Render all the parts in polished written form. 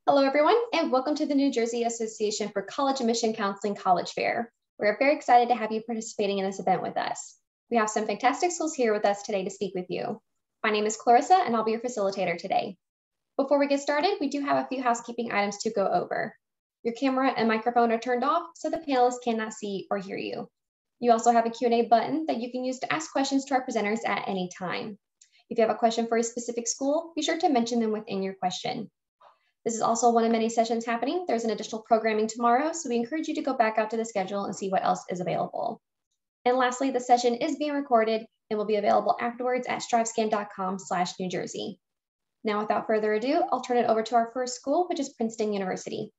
Hello, everyone, and welcome to the New Jersey Association for College Admission Counseling College Fair. We're very excited to have you participating in this event with us. We have some fantastic schools here with us today to speak with you. My name is Clarissa, and I'll be your facilitator today. Before we get started, we do have a few housekeeping items to go over. Your camera and microphone are turned off, so the panelists cannot see or hear you. You also have a Q&A button that you can use to ask questions to our presenters at any time. If you have a question for a specific school, be sure to mention them within your question. This is also one of many sessions happening. There's an additional programming tomorrow, so we encourage you to go back out to the schedule and see what else is available. And lastly, the session is being recorded and will be available afterwards at strivescan.com/New Jersey. Now, without further ado, I'll turn it over to our first school, which is Princeton University.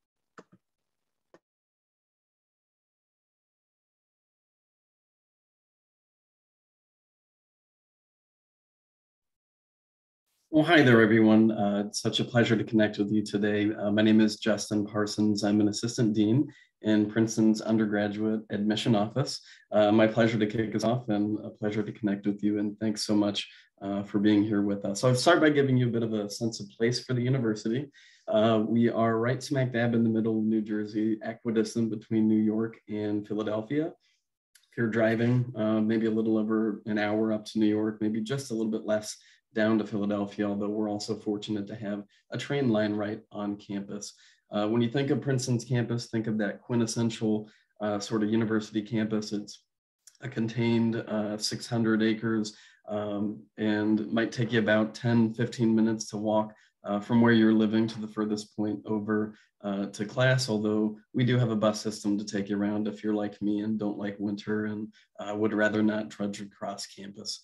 Well, hi there, everyone. It's such a pleasure to connect with you today. My name is Justin Parsons. I'm an assistant dean in Princeton's undergraduate admission office. My pleasure to kick us off and a pleasure to connect with you. And thanks so much for being here with us. So I'll start by giving you a bit of a sense of place for the university. We are right smack dab in the middle of New Jersey, equidistant between New York and Philadelphia. If you're driving, maybe a little over an hour up to New York, maybe just a little bit less down to Philadelphia, although we're also fortunate to have a train line right on campus. When you think of Princeton's campus, think of that quintessential sort of university campus. It's a contained 600 acres and might take you about 10-15 minutes to walk from where you're living to the furthest point over to class, although we do have a bus system to take you around if you're like me and don't like winter and would rather not trudge across campus.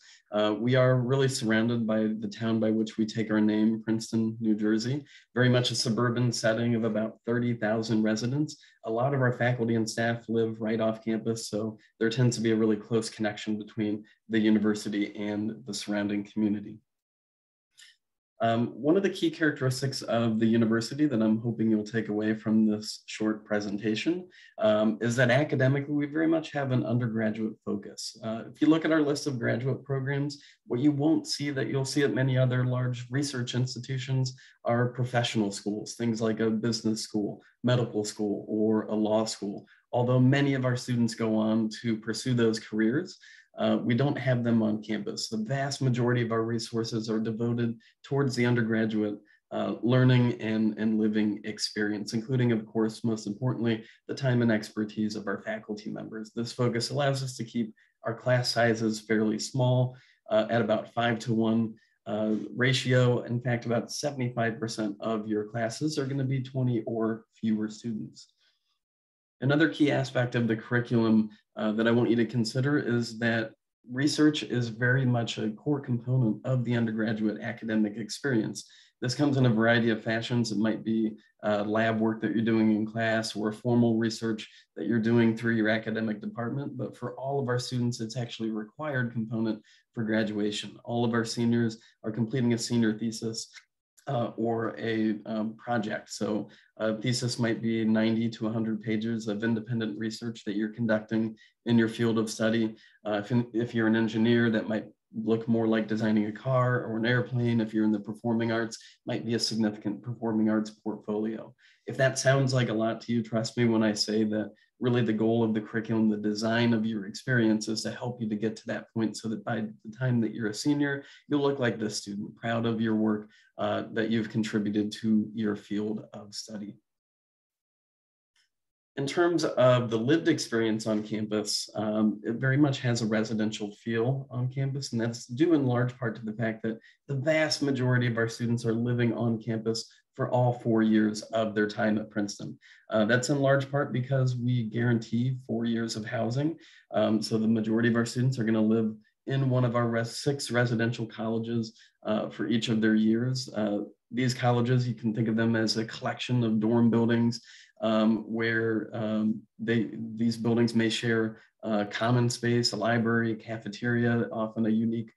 We are really surrounded by the town by which we take our name, Princeton, New Jersey, very much a suburban setting of about 30,000 residents. A lot of our faculty and staff live right off campus, so there tends to be a really close connection between the university and the surrounding community. One of the key characteristics of the university that I'm hoping you'll take away from this short presentation is that academically, we very much have an undergraduate focus. If you look at our list of graduate programs, what you won't see that you'll see at many other large research institutions are professional schools, things like a business school, medical school, or a law school. Although many of our students go on to pursue those careers, we don't have them on campus. The vast majority of our resources are devoted towards the undergraduate learning and living experience, including, of course, most importantly, the time and expertise of our faculty members. This focus allows us to keep our class sizes fairly small at about 5-to-1 ratio. In fact, about 75% of your classes are going to be 20 or fewer students. Another key aspect of the curriculum that I want you to consider is that research is very much a core component of the undergraduate academic experience. This comes in a variety of fashions. It might be lab work that you're doing in class or formal research that you're doing through your academic department. But for all of our students, it's actually a required component for graduation. All of our seniors are completing a senior thesis or a project. So a thesis might be 90 to 100 pages of independent research that you're conducting in your field of study. If you're an engineer, that might look more like designing a car or an airplane. If you're in the performing arts, might be a significant performing arts portfolio. If that sounds like a lot to you, trust me when I say that really the goal of the curriculum, the design of your experience is to help you to get to that point so that by the time that you're a senior, you'll look like this student, proud of your work that you've contributed to your field of study. In terms of the lived experience on campus, it very much has a residential feel on campus, and that's due in large part to the fact that the vast majority of our students are living on campus for all 4 years of their time at Princeton. That's in large part because we guarantee 4 years of housing. So the majority of our students are going to live in one of our 6 residential colleges for each of their years. These colleges, you can think of them as a collection of dorm buildings where these buildings may share common space, a library, a cafeteria, often a unique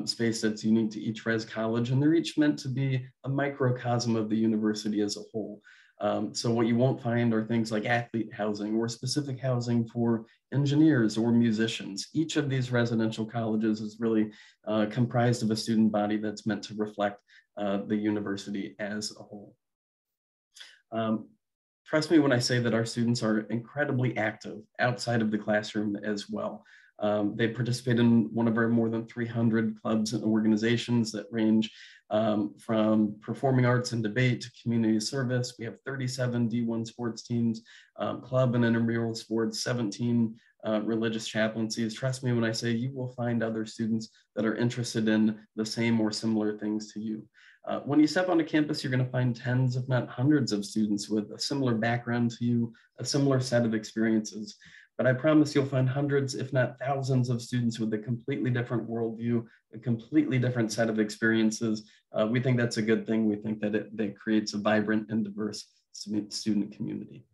space that's unique to each res college, and they're each meant to be a microcosm of the university as a whole. So what you won't find are things like athlete housing or specific housing for engineers or musicians. Each of these residential colleges is really comprised of a student body that's meant to reflect the university as a whole. Trust me when I say that our students are incredibly active outside of the classroom as well. They participate in one of our more than 300 clubs and organizations that range from performing arts and debate to community service. We have 37 D1 sports teams, club and intramural sports, 17 religious chaplaincies. Trust me when I say you will find other students that are interested in the same or similar things to you. When you step onto campus, you're going to find tens, if not hundreds of students with a similar background to you, a similar set of experiences. But I promise you'll find hundreds, if not thousands of students with a completely different worldview, a completely different set of experiences. We think that's a good thing. We think that it creates a vibrant and diverse student community.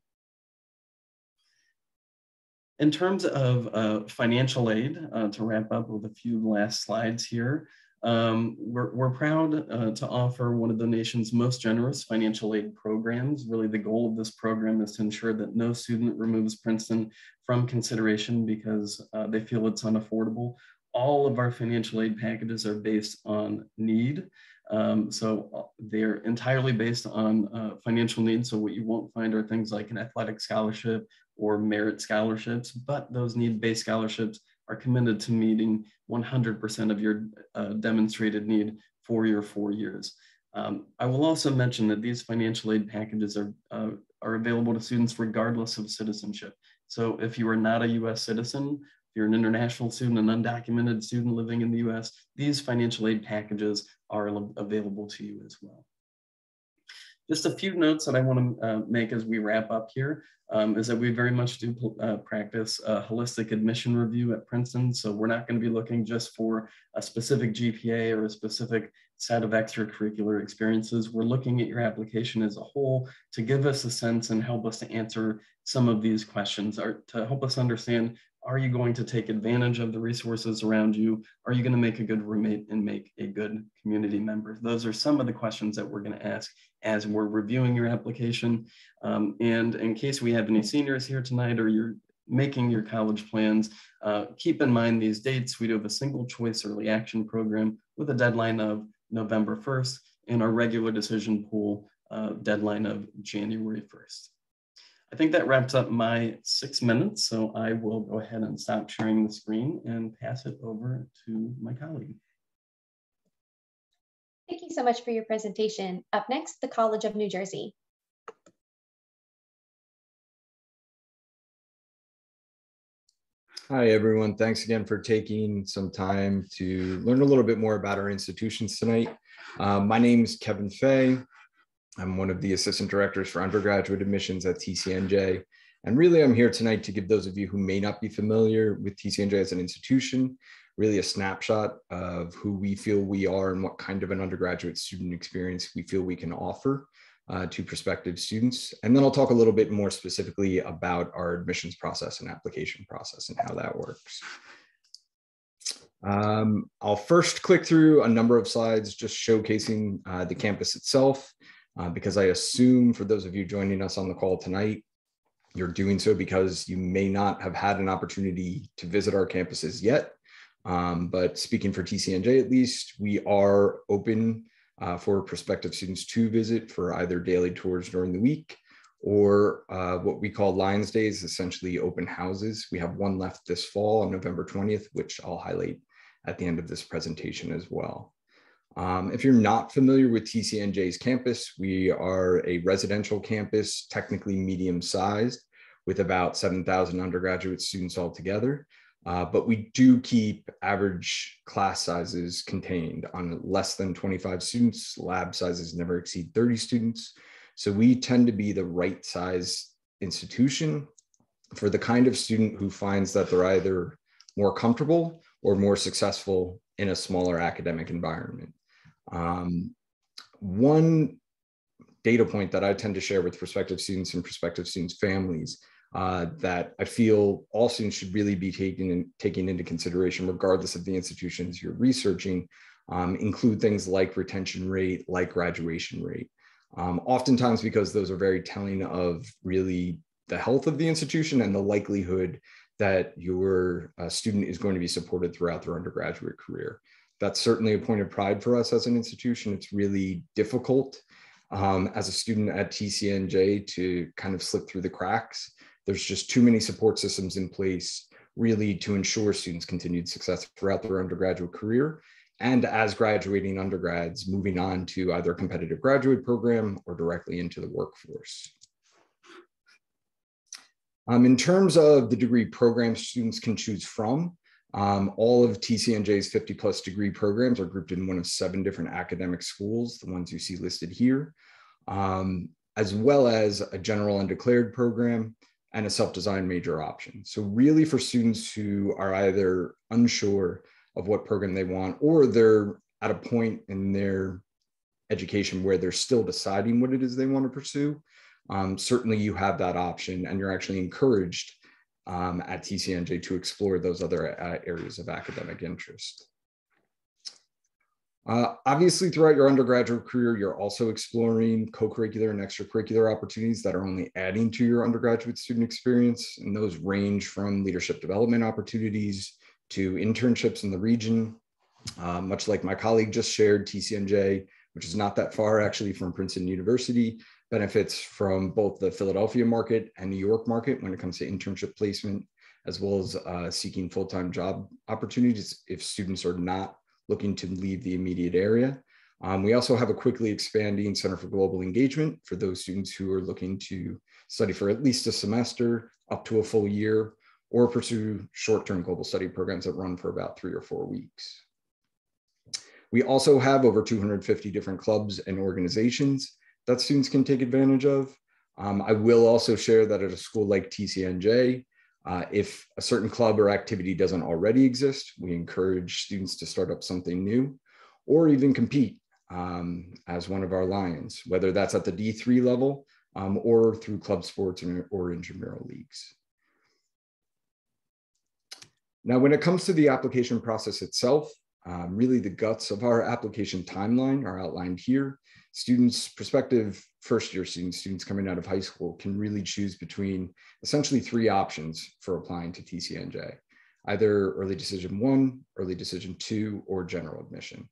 In terms of financial aid, to wrap up with a few last slides here, we're proud to offer one of the nation's most generous financial aid programs. Really, the goal of this program is to ensure that no student removes Princeton from consideration because they feel it's unaffordable. All of our financial aid packages are based on need. So they're entirely based on financial needs. So what you won't find are things like an athletic scholarship or merit scholarships, but those need-based scholarships are committed to meeting 100% of your demonstrated need for your 4 years. I will also mention that these financial aid packages are available to students regardless of citizenship. So if you are not a US citizen, if you're an international student, an undocumented student living in the US, these financial aid packages are available to you as well. Just a few notes that I want to make as we wrap up here is that we very much do practice a holistic admission review at Princeton. So we're not going to be looking just for a specific GPA or a specific set of extracurricular experiences. We're looking at your application as a whole to give us a sense and help us to answer some of these questions, or to help us understand, are you going to take advantage of the resources around you? Are you going to make a good roommate and make a good community member? Those are some of the questions that we're going to ask as we're reviewing your application. And in case we have any seniors here tonight or you're making your college plans, keep in mind these dates. We do have a single choice early action program with a deadline of November 1st and our regular decision pool deadline of January 1st. I think that wraps up my 6 minutes, so I will go ahead and stop sharing the screen and pass it over to my colleague. Thank you so much for your presentation. Up next, the College of New Jersey. Hi, everyone. Thanks again for taking some time to learn a little bit more about our institutions tonight. My name is Kevin Fay. I'm one of the assistant directors for undergraduate admissions at TCNJ. And really, I'm here tonight to give those of you who may not be familiar with TCNJ as an institution, really a snapshot of who we feel we are and what kind of an undergraduate student experience we feel we can offer to prospective students. And then I'll talk a little bit more specifically about our admissions process and application process and how that works. I'll first click through a number of slides just showcasing the campus itself. Because I assume for those of you joining us on the call tonight, you're doing so because you may not have had an opportunity to visit our campuses yet. But speaking for TCNJ at least, we are open for prospective students to visit for either daily tours during the week or what we call Lions Days, essentially open houses. We have one left this fall on November 20th, which I'll highlight at the end of this presentation as well. If you're not familiar with TCNJ's campus, we are a residential campus, technically medium-sized, with about 7,000 undergraduate students altogether. But we do keep average class sizes contained on less than 25 students. Lab sizes never exceed 30 students. So we tend to be the right size institution for the kind of student who finds that they're either more comfortable or more successful in a smaller academic environment. One data point that I tend to share with prospective students and prospective students' families that I feel all students should really be taking into consideration, regardless of the institutions you're researching, include things like retention rate, like graduation rate. Oftentimes because those are very telling of really the health of the institution and the likelihood that your student is going to be supported throughout their undergraduate career. That's certainly a point of pride for us as an institution. It's really difficult as a student at TCNJ to kind of slip through the cracks. There's just too many support systems in place really to ensure students' continued success throughout their undergraduate career, and as graduating undergrads, moving on to either a competitive graduate program or directly into the workforce. In terms of the degree programs students can choose from, all of TCNJ's 50+ degree programs are grouped in one of 7 different academic schools, the ones you see listed here, as well as a general undeclared program and a self-designed major option. So really for students who are either unsure of what program they want, or they're at a point in their education where they're still deciding what it is they want to pursue, certainly you have that option, and you're actually encouraged at TCNJ to explore those other areas of academic interest. Obviously, throughout your undergraduate career, you're also exploring co-curricular and extracurricular opportunities that are only adding to your undergraduate student experience. And those range from leadership development opportunities to internships in the region. Much like my colleague just shared, TCNJ, which is not that far actually from Princeton University, benefits from both the Philadelphia market and New York market when it comes to internship placement, as well as seeking full-time job opportunities if students are not looking to leave the immediate area. We also have a quickly expanding Center for Global Engagement for those students who are looking to study for at least a semester, up to a full year, or pursue short-term global study programs that run for about 3 or 4 weeks. We also have over 250 different clubs and organizations that students can take advantage of. I will also share that at a school like TCNJ, if a certain club or activity doesn't already exist, we encourage students to start up something new or even compete as one of our Lions, whether that's at the D3 level or through club sports or intramural leagues. Now, when it comes to the application process itself, really the guts of our application timeline are outlined here. Students, prospective first-year students coming out of high school can really choose between essentially 3 options for applying to TCNJ, either early decision 1, early decision 2, or general admission.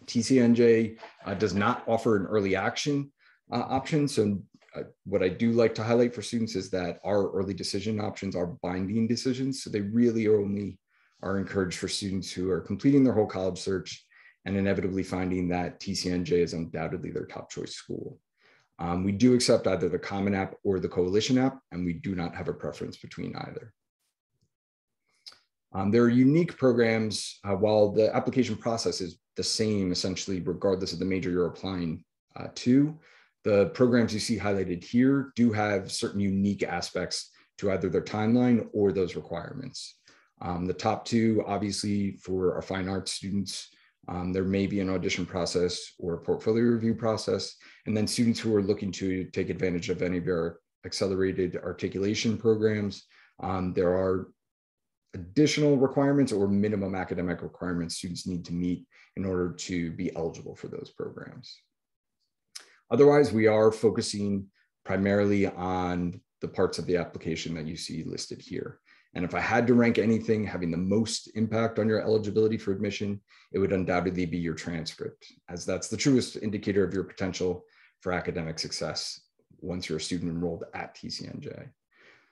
TCNJ does not offer an early action option. So what I do like to highlight for students is that our early decision options are binding decisions. So they really only are encouraged for students who are completing their whole college search and inevitably finding that TCNJ is undoubtedly their top choice school. We do accept either the Common App or the Coalition App, and we do not have a preference between either. There are unique programs, while the application process is the same essentially regardless of the major you're applying to. The programs you see highlighted here do have certain unique aspects to either their timeline or those requirements. The top 2, obviously, for our fine arts students, there may be an audition process or a portfolio review process. And then students who are looking to take advantage of any of our accelerated articulation programs, there are additional requirements or minimum academic requirements students need to meet in order to be eligible for those programs. Otherwise, we are focusing primarily on the parts of the application that you see listed here. And if I had to rank anything having the most impact on your eligibility for admission, it would undoubtedly be your transcript, as that's the truest indicator of your potential for academic success once you're a student enrolled at TCNJ.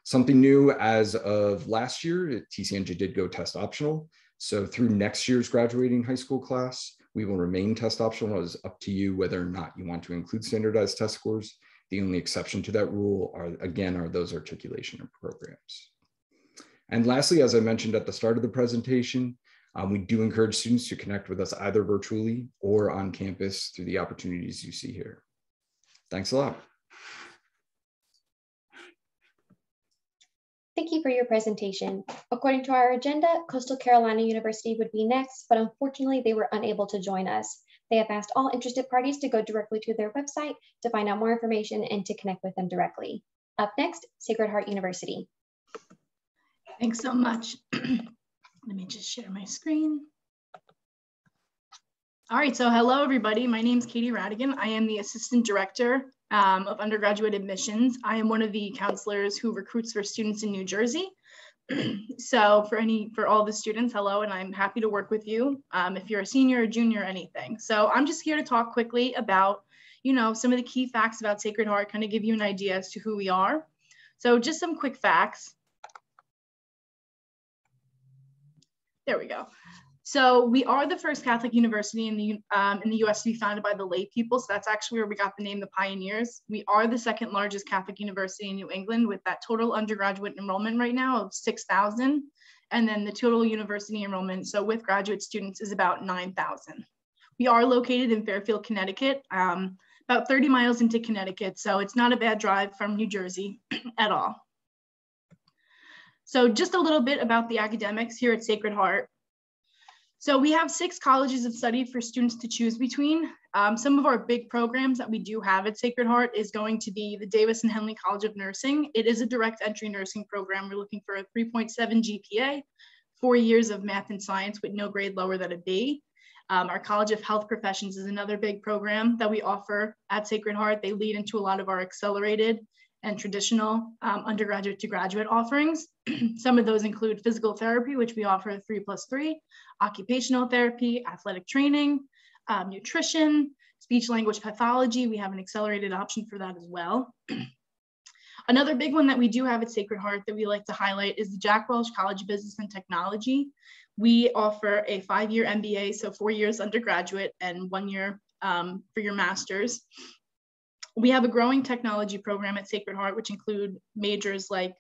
Something new as of last year, TCNJ did go test optional. So through next year's graduating high school class, we will remain test optional. It's up to you whether or not you want to include standardized test scores. The only exception to that rule are those articulation programs. And lastly, as I mentioned at the start of the presentation, we do encourage students to connect with us either virtually or on campus through the opportunities you see here. Thanks a lot. Thank you for your presentation. According to our agenda, Coastal Carolina University would be next, but unfortunately they were unable to join us. They have asked all interested parties to go directly to their website to find out more information and to connect with them directly. Up next, Sacred Heart University. Thanks so much. Let me just share my screen. All right, so hello everybody. My name is Katie Radigan. I am the Assistant Director of Undergraduate Admissions. I am one of the counselors who recruits for students in New Jersey. So for all the students, hello, and I'm happy to work with you if you're a senior or junior or anything. So I'm just here to talk quickly about you know, some of the key facts about Sacred Heart, kind of give you an idea as to who we are. So just some quick facts. There we go. So we are the first Catholic university in the U.S. to be founded by the lay people. So that's actually where we got the name the Pioneers. We are the second largest Catholic university in New England, with that total undergraduate enrollment right now of 6,000. And then the total university enrollment, so with graduate students, is about 9,000. We are located in Fairfield, Connecticut, about 30 miles into Connecticut. So it's not a bad drive from New Jersey at all. So just a little bit about the academics here at Sacred Heart. So we have 6 colleges of study for students to choose between. Some of our big programs that we do have at Sacred Heart is going to be the Davis and Henley College of Nursing. It is a direct entry nursing program. We're looking for a 3.7 GPA, 4 years of math and science with no grade lower than a B. Our College of Health Professions is another big program that we offer at Sacred Heart. They lead into a lot of our accelerated and traditional undergraduate to graduate offerings. Some of those include physical therapy, which we offer 3+3, occupational therapy, athletic training, nutrition, speech language pathology. We have an accelerated option for that as well. Another big one that we do have at Sacred Heart that we like to highlight is the Jack Welch College of Business and Technology. We offer a 5-year MBA, so 4 years undergraduate and 1 year for your master's. We have a growing technology program at Sacred Heart, which include majors like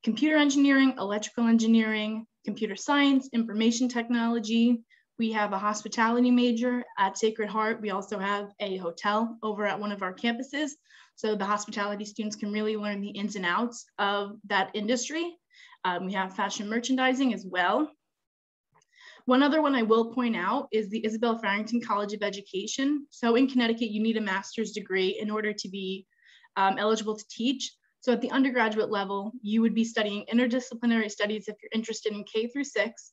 computer engineering, electrical engineering, computer science, information technology. We have a hospitality major at Sacred Heart. We also have a hotel over at one of our campuses. So the hospitality students can really learn the ins and outs of that industry. We have fashion merchandising as well. One other one I will point out is the Isabel Farrington College of Education. So in Connecticut, you need a master's degree in order to be eligible to teach. So at the undergraduate level, you would be studying interdisciplinary studies if you're interested in K through 6,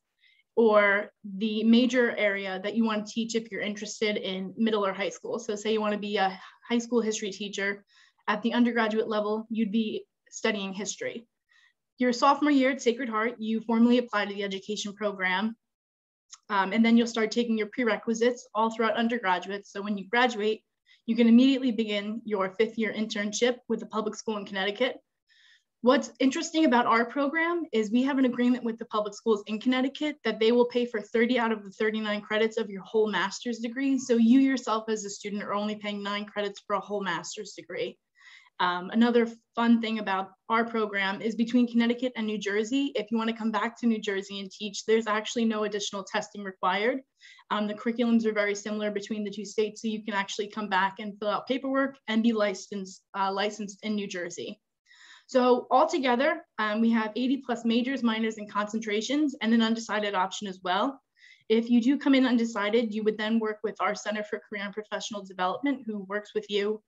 or the major area that you want to teach if you're interested in middle or high school. So say you want to be a high school history teacher. At the undergraduate level, you'd be studying history. Your sophomore year at Sacred Heart, you formally apply to the education program. And then you'll start taking your prerequisites all throughout undergraduate. So when you graduate, you can immediately begin your 5th year internship with a public school in Connecticut. What's interesting about our program is we have an agreement with the public schools in Connecticut that they will pay for 30 out of the 39 credits of your whole master's degree. So you yourself as a student are only paying 9 credits for a whole master's degree. Another fun thing about our program is between Connecticut and New Jersey, if you want to come back to New Jersey and teach, there's actually no additional testing required. The curriculums are very similar between the 2 states, so you can actually come back and fill out paperwork and be licensed in New Jersey. So altogether, we have 80+ majors, minors, and concentrations, and an undecided option as well. If you do come in undecided, you would then work with our Center for Career and Professional Development, who works with you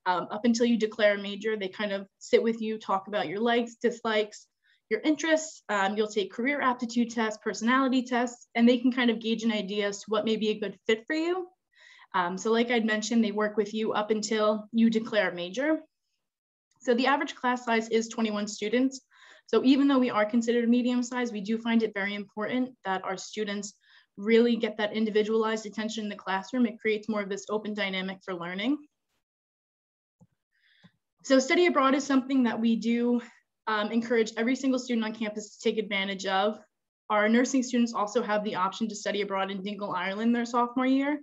up until you declare a major. They kind of sit with you, talk about your likes, dislikes, your interests. You'll take career aptitude tests, personality tests, and they can kind of gauge an idea as to what may be a good fit for you. So like I'd mentioned, they work with you up until you declare a major. So the average class size is 21 students. So even though we are considered medium size, we do find it very important that our students really get that individualized attention in the classroom. It creates more of this open dynamic for learning. So study abroad is something that we do encourage every single student on campus to take advantage of. Our nursing students also have the option to study abroad in Dingle, Ireland their sophomore year,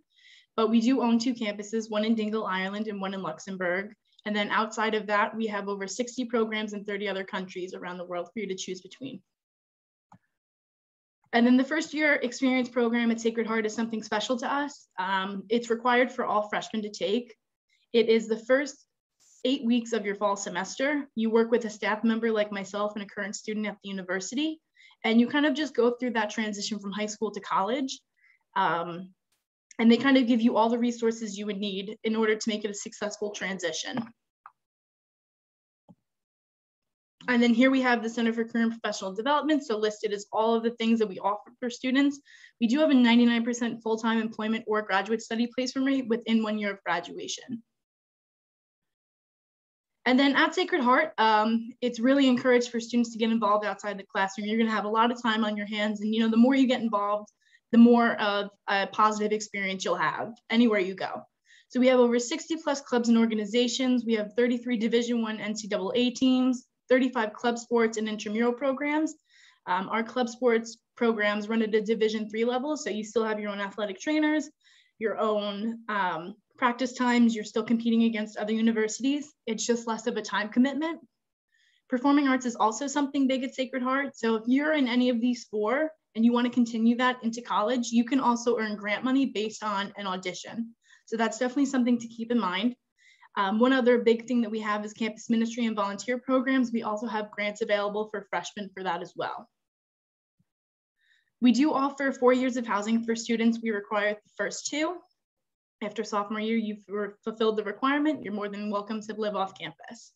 but we do own 2 campuses, one in Dingle, Ireland and one in Luxembourg. And then outside of that, we have over 60 programs in 30 other countries around the world for you to choose between. And then the first year experience program at Sacred Heart is something special to us. It's required for all freshmen to take. It is the first 8 weeks of your fall semester. You work with a staff member like myself and a current student at the university, and you kind of just go through that transition from high school to college. And they kind of give you all the resources you would need in order to make it a successful transition. And then here we have the Center for Career and Professional Development. So listed as all of the things that we offer for students. We do have a 99% full-time employment or graduate study placement rate within 1 year of graduation. And then at Sacred Heart, it's really encouraged for students to get involved outside the classroom. You're gonna have a lot of time on your hands, and the more you get involved, the more of a positive experience you'll have anywhere you go. So we have over 60 plus clubs and organizations. We have 33 Division I NCAA teams, 35 club sports and intramural programs. Our club sports programs run at a Division III level, so you still have your own athletic trainers, your own practice times, you're still competing against other universities. It's just less of a time commitment. Performing arts is also something big at Sacred Heart. So if you're in any of these four and you want to continue that into college, you can also earn grant money based on an audition. So that's definitely something to keep in mind. One other big thing that we have is campus ministry and volunteer programs. We also have grants available for freshmen for that as well. We do offer 4 years of housing for students. We require the first 2. After sophomore year, you've fulfilled the requirement, you're more than welcome to live off campus.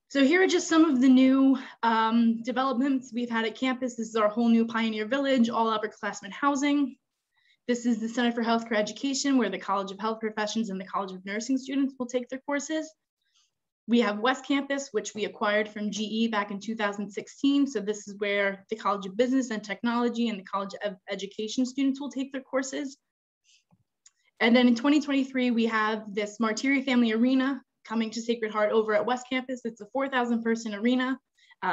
So here are just some of the new developments we've had at campus. This is our whole new Pioneer Village, all upperclassmen housing. This is the Center for Healthcare Education, where the College of Health Professions and the College of Nursing students will take their courses. We have West Campus, which we acquired from GE back in 2016. So this is where the College of Business and Technology and the College of Education students will take their courses. And then in 2023, we have this Martyri Family Arena coming to Sacred Heart over at West Campus. It's a 4,000 person arena.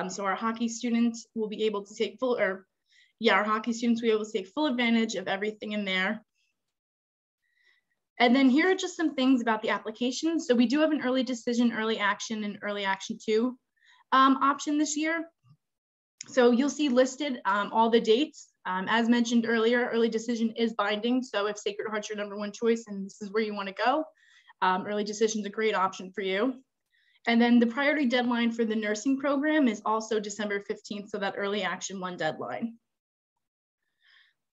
So our hockey students will be able to take our hockey students will be able to take full advantage of everything in there. And then here are just some things about the application. So we do have an early decision, early action, and early action 2 option this year. So you'll see listed all the dates. As mentioned earlier, early decision is binding. So if Sacred Heart's your #1 choice and this is where you want to go, early decision is a great option for you. And then the priority deadline for the nursing program is also December 15th, so that early action 1 deadline.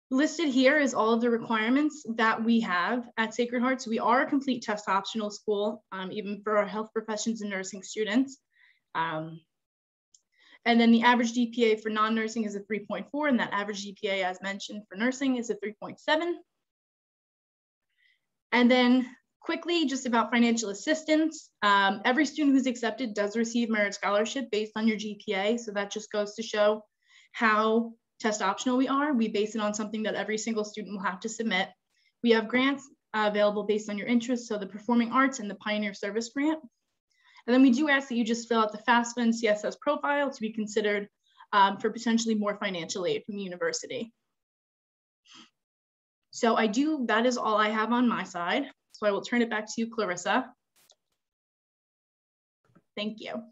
Listed here is all of the requirements that we have at Sacred Heart. So we are a complete test optional school, even for our health professions and nursing students. And then the average GPA for non-nursing is a 3.4, and that average GPA, as mentioned, for nursing is a 3.7. And then quickly, just about financial assistance. Every student who's accepted does receive merit scholarship based on your GPA. So that just goes to show how test optional we are. We base it on something that every single student will have to submit. We have grants available based on your interests, so the Performing Arts and the Pioneer Service Grant. And then we do ask that you just fill out the FAFSA and CSS profile to be considered for potentially more financial aid from the university. So that is all I have on my side. So I will turn it back to you, Clarissa. Thank you.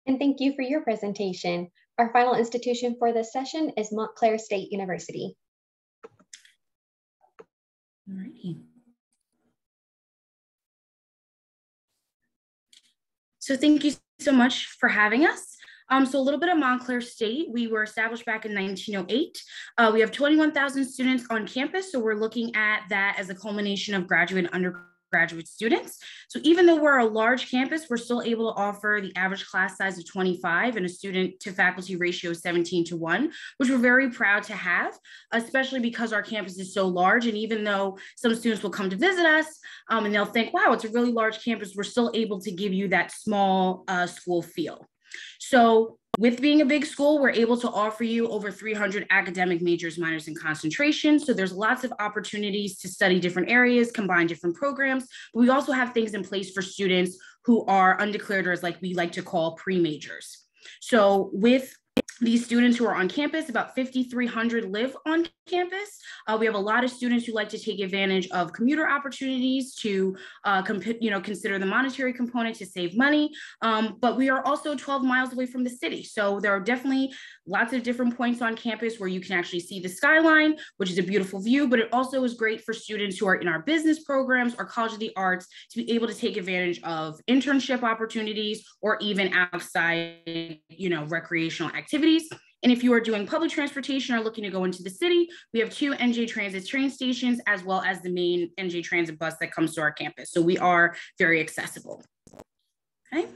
And thank you for your presentation. Our final institution for this session is Montclair State University. All righty. So thank you so much for having us. So a little bit of Montclair State. We were established back in 1908. We have 21,000 students on campus. So we're looking at that as a culmination of graduate and undergraduate students. So even though we're a large campus, we're still able to offer the average class size of 25 and a student to faculty ratio of 17:1, which we're very proud to have, especially because our campus is so large. And even though some students will come to visit us and they'll think, wow, it's a really large campus, we're still able to give you that small school feel. So with being a big school, we're able to offer you over 300 academic majors, minors, and concentrations. So there's lots of opportunities to study different areas, combine different programs. But we also have things in place for students who are undeclared, or as like we like to call pre-majors. So with these students who are on campus, about 5,300 live on campus. We have a lot of students who like to take advantage of commuter opportunities to consider the monetary component to save money. But we are also 12 miles away from the city. So there are definitely lots of different points on campus where you can actually see the skyline, which is a beautiful view, but it also is great for students who are in our business programs or College of the Arts to be able to take advantage of internship opportunities or even outside, recreational activities. And if you are doing public transportation or looking to go into the city, we have 2 NJ Transit train stations, as well as the main NJ Transit bus that comes to our campus. So we are very accessible. Okay.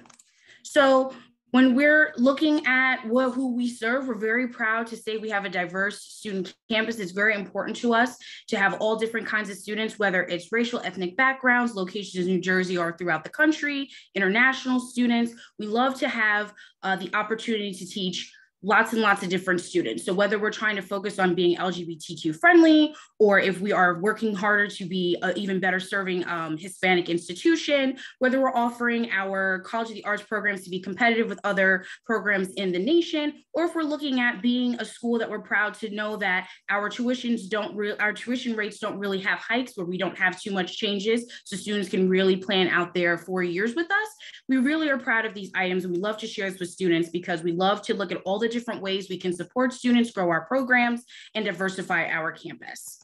So when we're looking at who we serve, we're very proud to say we have a diverse student campus. It's very important to us to have all different kinds of students, whether it's racial, ethnic backgrounds, locations in New Jersey or throughout the country, international students. We love to have the opportunity to teach lots and lots of different students. So whether we're trying to focus on being LGBTQ friendly, or if we are working harder to be even better serving Hispanic institution, whether we're offering our College of the Arts programs to be competitive with other programs in the nation, or if we're looking at being a school that we're proud to know that our tuition rates don't really have hikes, where we don't have too much changes, so students can really plan out their 4 years with us. We really are proud of these items, and we love to share this with students because we love to look at all the different ways we can support students, grow our programs, and diversify our campus.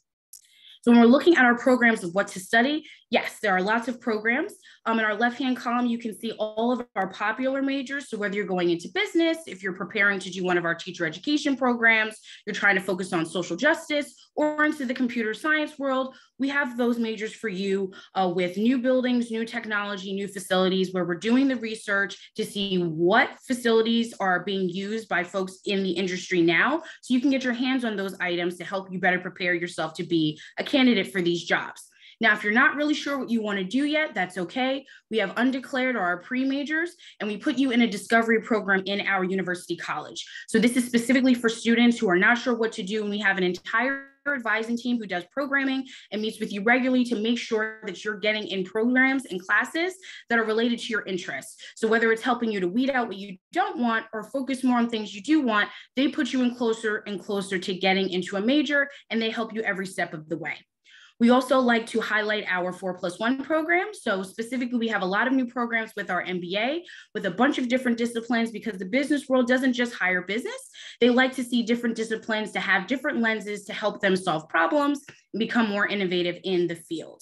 So when we're looking at our programs of what to study, yes, there are lots of programs. In our left-hand column, you can see all of our popular majors. So whether you're going into business, if you're preparing to do one of our teacher education programs, you're trying to focus on social justice, or into the computer science world, we have those majors for you with new buildings, new technology, new facilities, where we're doing the research to see what facilities are being used by folks in the industry now, so you can get your hands on those items to help you better prepare yourself to be a candidate for these jobs. Now, if you're not really sure what you want to do yet, that's okay. We have undeclared or our pre-majors, and we put you in a discovery program in our university college. So this is specifically for students who are not sure what to do, and we have an entire advising team who does programming and meets with you regularly to make sure that you're getting in programs and classes that are related to your interests. So whether it's helping you to weed out what you don't want or focus more on things you do want, they put you in closer and closer to getting into a major, and they help you every step of the way. We also like to highlight our 4+1 program. So specifically, we have a lot of new programs with our MBA with a bunch of different disciplines, because the business world doesn't just hire business. They like to see different disciplines to have different lenses to help them solve problems and become more innovative in the field.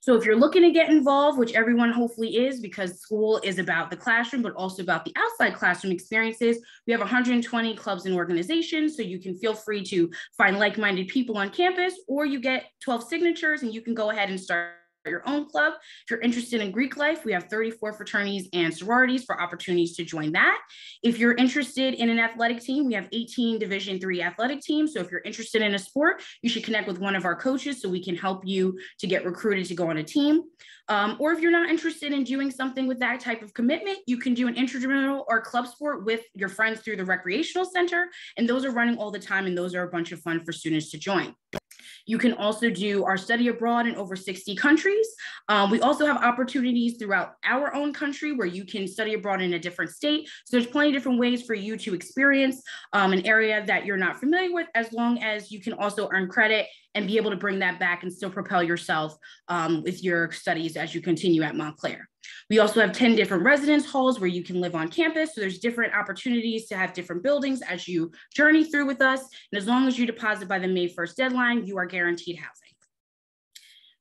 So if you're looking to get involved, which everyone hopefully is, because school is about the classroom, but also about the outside classroom experiences, we have 120 clubs and organizations. So you can feel free to find like-minded people on campus, or you get 12 signatures and you can go ahead and start your own club. If you're interested in Greek life, we have 34 fraternities and sororities for opportunities to join that. If you're interested in an athletic team, we have 18 Division III athletic teams. So if you're interested in a sport, you should connect with one of our coaches so we can help you to get recruited to go on a team. Or if you're not interested in doing something with that type of commitment, you can do an intramural or club sport with your friends through the recreational center. And those are running all the time, and those are a bunch of fun for students to join. You can also do our study abroad in over 60 countries. We also have opportunities throughout our own country where you can study abroad in a different state. So there's plenty of different ways for you to experience an area that you're not familiar with, as long as you can also earn credit and be able to bring that back and still propel yourself with your studies as you continue at Montclair. We also have 10 different residence halls where you can live on campus. So there's different opportunities to have different buildings as you journey through with us. And as long as you deposit by the May 1st deadline, you are guaranteed housing.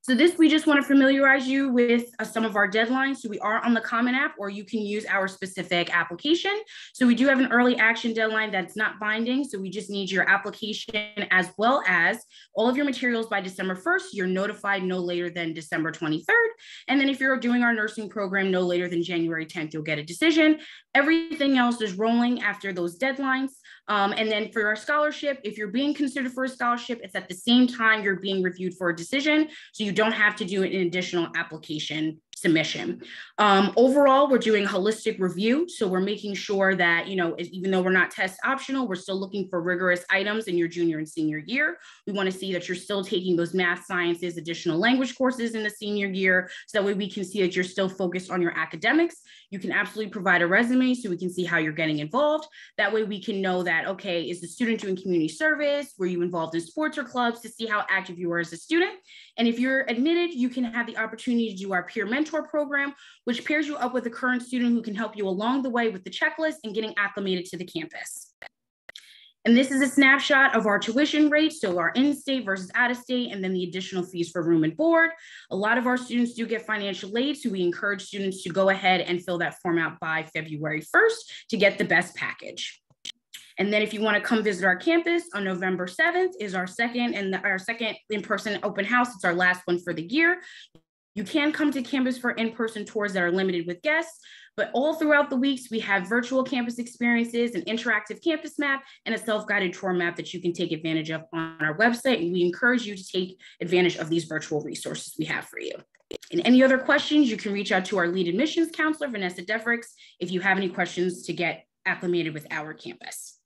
So this, we just want to familiarize you with some of our deadlines. So we are on the Common App, or you can use our specific application. So we do have an early action deadline that's not binding. So we just need your application as well as all of your materials by December 1st. You're notified no later than December 23rd. And then if you're doing our nursing program, no later than January 10th, you'll get a decision. Everything else is rolling after those deadlines. And then for our scholarship, if you're being considered for a scholarship, it's at the same time you're being reviewed for a decision. So you don't have to do an additional application submission. Overall, we're doing a holistic review. So we're making sure that, you know, even though we're not test optional, we're still looking for rigorous items in your junior and senior year. We want to see that you're still taking those math, sciences, additional language courses in the senior year. So that way we can see that you're still focused on your academics. You can absolutely provide a resume so we can see how you're getting involved. That way we can know that, okay, is the student doing community service? Were you involved in sports or clubs, to see how active you were as a student? And if you're admitted, you can have the opportunity to do our peer mentor program, which pairs you up with a current student who can help you along the way with the checklist and getting acclimated to the campus. And this is a snapshot of our tuition rates, so our in-state versus out-of-state, and then the additional fees for room and board. A lot of our students do get financial aid, so we encourage students to go ahead and fill that form out by February 1st to get the best package. And then if you want to come visit our campus on November 7th is our second in-person open house. It's our last one for the year. You can come to campus for in-person tours that are limited with guests, but all throughout the weeks, we have virtual campus experiences, an interactive campus map, and a self-guided tour map that you can take advantage of on our website. And we encourage you to take advantage of these virtual resources we have for you. And any other questions, you can reach out to our lead admissions counselor, Vanessa Defricks, if you have any questions to get acclimated with our campus.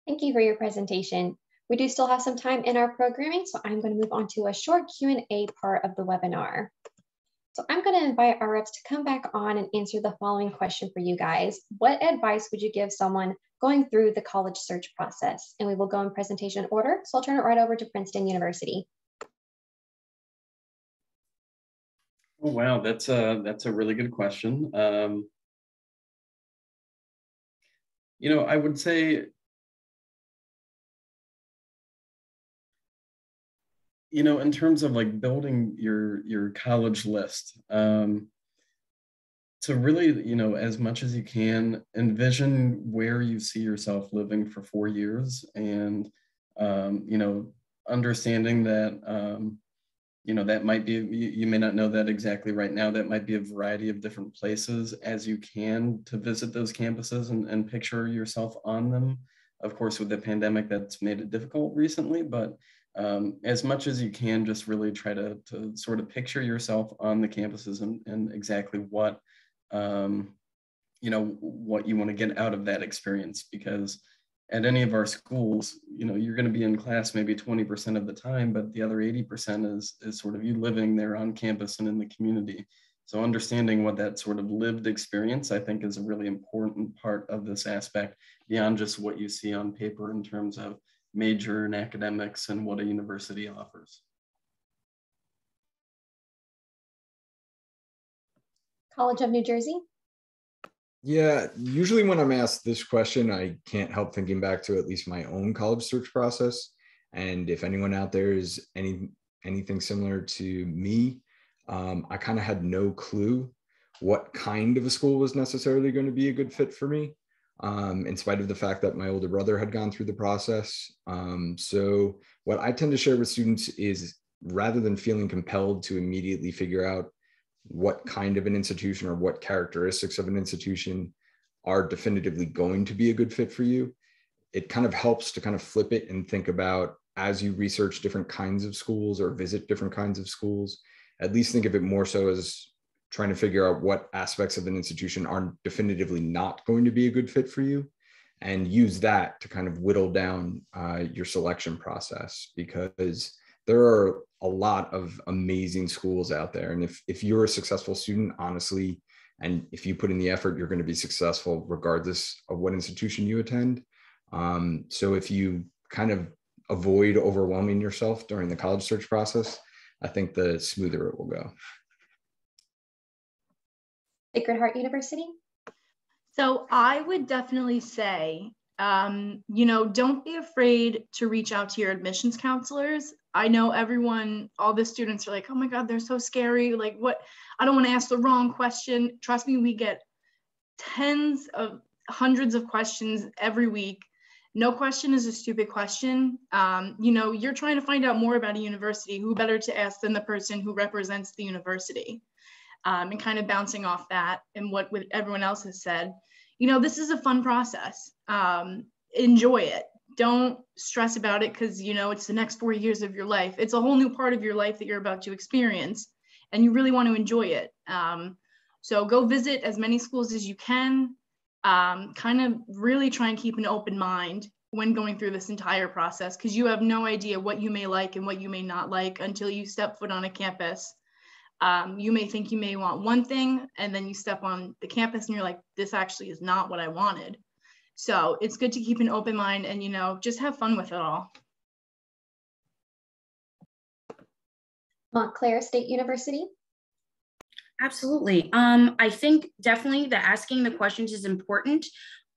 Thank you for your presentation. We do still have some time in our programming, so I'm going to move on to a short Q&A part of the webinar. So I'm going to invite our reps to come back on and answer the following question for you guys. What advice would you give someone going through the college search process? And we will go in presentation order, so I'll turn it right over to Princeton University. Oh, wow, that's a really good question. You know, I would say, you know, in terms of like building your college list, to really, you know, as much as you can, envision where you see yourself living for 4 years, and you know, understanding that you know, that might be, you may not know that exactly right now, that might be a variety of different places as you can to visit those campuses and picture yourself on them. Of course, with the pandemic, that's made it difficult recently, but as much as you can, just really try to sort of picture yourself on the campuses and exactly what, you know, what you want to get out of that experience. Because at any of our schools, you know, you're going to be in class maybe 20% of the time, but the other 80% is sort of you living there on campus and in the community. So understanding what that sort of lived experience, I think, is a really important part of this aspect, beyond just what you see on paper in terms of major in academics and what a university offers. College of New Jersey. Yeah, usually when I'm asked this question, I can't help thinking back to at least my own college search process. And if anyone out there is anything similar to me, I kind of had no clue what kind of a school was necessarily going to be a good fit for me, in spite of the fact that my older brother had gone through the process. So what I tend to share with students is, rather than feeling compelled to immediately figure out what kind of an institution or what characteristics of an institution are definitively going to be a good fit for you, it kind of helps to kind of flip it and think about, as you research different kinds of schools or visit different kinds of schools, at least think of it more so as trying to figure out what aspects of an institution are definitively not going to be a good fit for you, and use that to kind of whittle down your selection process, because there are a lot of amazing schools out there. And if you're a successful student, honestly, and if you put in the effort, you're going to be successful regardless of what institution you attend. So if you kind of avoid overwhelming yourself during the college search process, I think the smoother it will go. Sacred Heart University. So I would definitely say, you know, don't be afraid to reach out to your admissions counselors. I know everyone, all the students are like, oh my God, they're so scary. Like, what? I don't want to ask the wrong question. Trust me, we get hundreds of questions every week. No question is a stupid question. You know, you're trying to find out more about a university. Who better to ask than the person who represents the university? And kind of bouncing off that and what everyone else has said. You know, this is a fun process. Enjoy it. Don't stress about it because, you know, it's the next 4 years of your life. It's a whole new part of your life that you're about to experience, and you really want to enjoy it. So go visit as many schools as you can. Kind of really try and keep an open mind when going through this entire process, because you have no idea what you may like and what you may not like until you step foot on a campus. You may think you may want one thing, and then you step on the campus and you're like, this actually is not what I wanted. So it's good to keep an open mind and, you know, just have fun with it all. Montclair State University. Absolutely. I think definitely that asking the questions is important,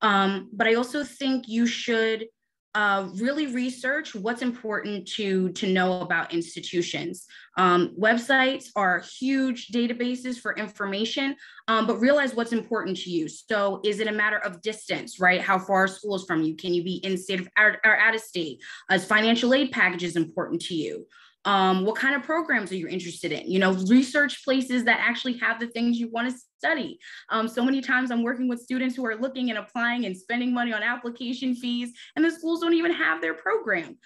but I also think you should really research what's important to know about institutions. Websites are huge databases for information, but realize what's important to you. So is it a matter of distance, right? How far school is from you? Can you be in state or out of state? Is financial aid packages important to you? What kind of programs are you interested in? You know, research places that actually have the things you want to study. So many times I'm working with students who are looking and applying and spending money on application fees, and the schools don't even have their program.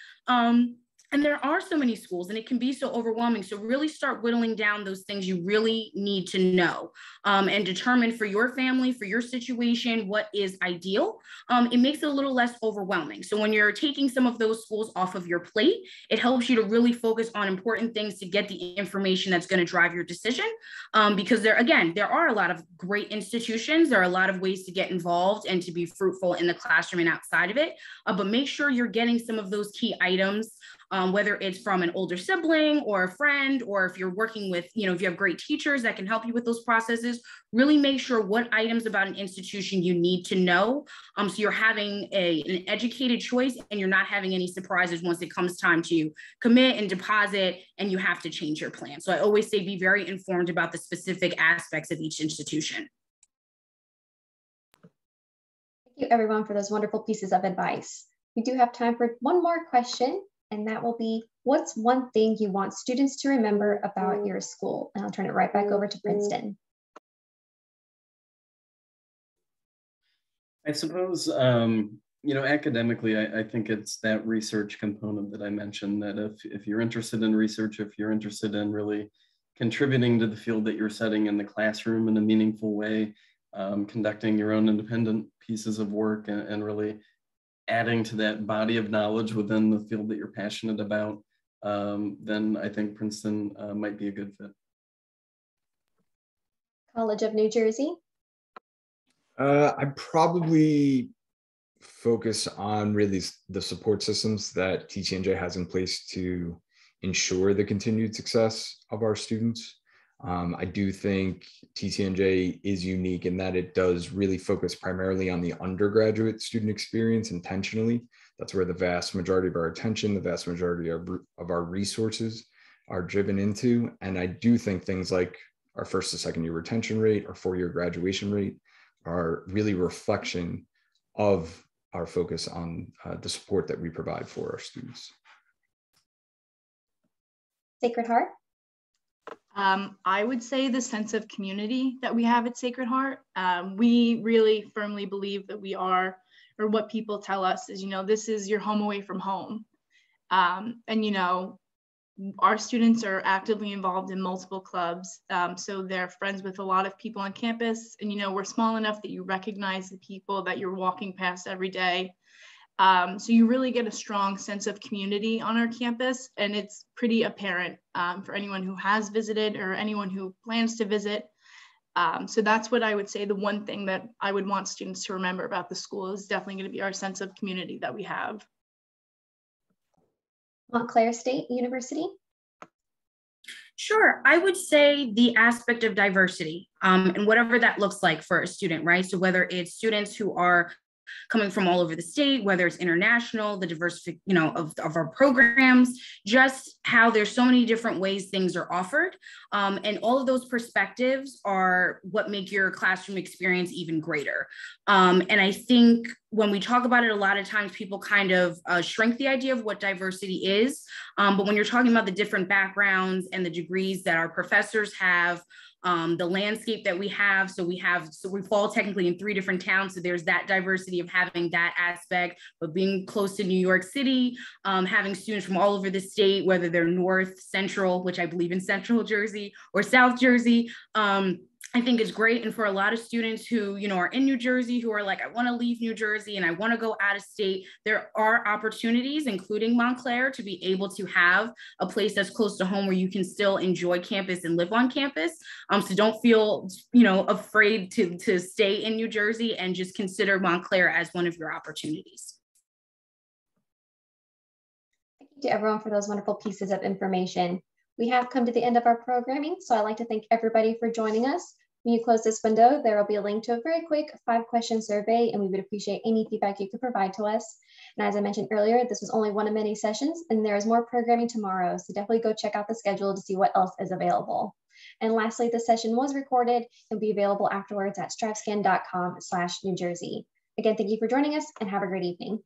And there are so many schools and it can be so overwhelming. So really start whittling down those things you really need to know and determine for your family, for your situation, what is ideal. It makes it a little less overwhelming. So when you're taking some of those schools off of your plate, it helps you to really focus on important things to get the information that's going to drive your decision. Because there are a lot of great institutions. There are a lot of ways to get involved and to be fruitful in the classroom and outside of it. But make sure you're getting some of those key items, whether it's from an older sibling or a friend, or if you're working with, if you have great teachers that can help you with those processes, really make sure what items about an institution you need to know. So you're having an educated choice and you're not having any surprises once it comes time to commit and deposit and you have to change your plan. So I always say be very informed about the specific aspects of each institution. Thank you everyone for those wonderful pieces of advice. We do have time for one more question, and that will be, what's one thing you want students to remember about your school? And I'll turn it right back over to Princeton. I suppose, academically, I think it's that research component that I mentioned, that if you're interested in research, if you're interested in really contributing to the field that you're setting in the classroom in a meaningful way, conducting your own independent pieces of work and really adding to that body of knowledge within the field that you're passionate about, then I think Princeton might be a good fit. College of New Jersey? I'd probably focus on really the support systems that TCNJ has in place to ensure the continued success of our students. I do think TCNJ is unique in that it does really focus primarily on the undergraduate student experience intentionally. That's where the vast majority of our attention, the vast majority of our resources are driven into. And I do think things like our first to second year retention rate, our 4-year graduation rate are really a reflection of our focus on the support that we provide for our students. Sacred Heart? I would say the sense of community that we have at Sacred Heart. We really firmly believe that we are, or what people tell us is, this is your home away from home. And, our students are actively involved in multiple clubs. So they're friends with a lot of people on campus. And, we're small enough that you recognize the people that you're walking past every day. So you really get a strong sense of community on our campus, and it's pretty apparent for anyone who has visited or anyone who plans to visit. So that's what I would say. The one thing that I would want students to remember about the school is definitely going to be our sense of community that we have. Montclair State University? Sure, I would say the aspect of diversity and whatever that looks like for a student, right? So whether it's students who are coming from all over the state, whether it's international, the diversity, of our programs, just how there's so many different ways things are offered. And all of those perspectives are what make your classroom experience even greater. And I think when we talk about it, a lot of times people kind of shrink the idea of what diversity is. But when you're talking about the different backgrounds and the degrees that our professors have, the landscape that we have. So we fall technically in 3 different towns. So there's that diversity of having that aspect, but being close to New York City, having students from all over the state, whether they're North, Central, which I believe in Central Jersey, or South Jersey, I think is great. And for a lot of students who, are in New Jersey, who are like, I want to leave New Jersey and I want to go out of state, there are opportunities, including Montclair, to be able to have a place that's close to home where you can still enjoy campus and live on campus. So don't feel, afraid to stay in New Jersey, and just consider Montclair as one of your opportunities. Thank you to everyone for those wonderful pieces of information. We have come to the end of our programming, so I'd like to thank everybody for joining us. When you close this window, there will be a link to a very quick 5-question survey, and we would appreciate any feedback you could provide to us. And as I mentioned earlier, this was only one of many sessions, and there is more programming tomorrow, so definitely go check out the schedule to see what else is available. And lastly, the session was recorded and will be available afterwards at strivescan.com/New Jersey. Again, thank you for joining us and have a great evening.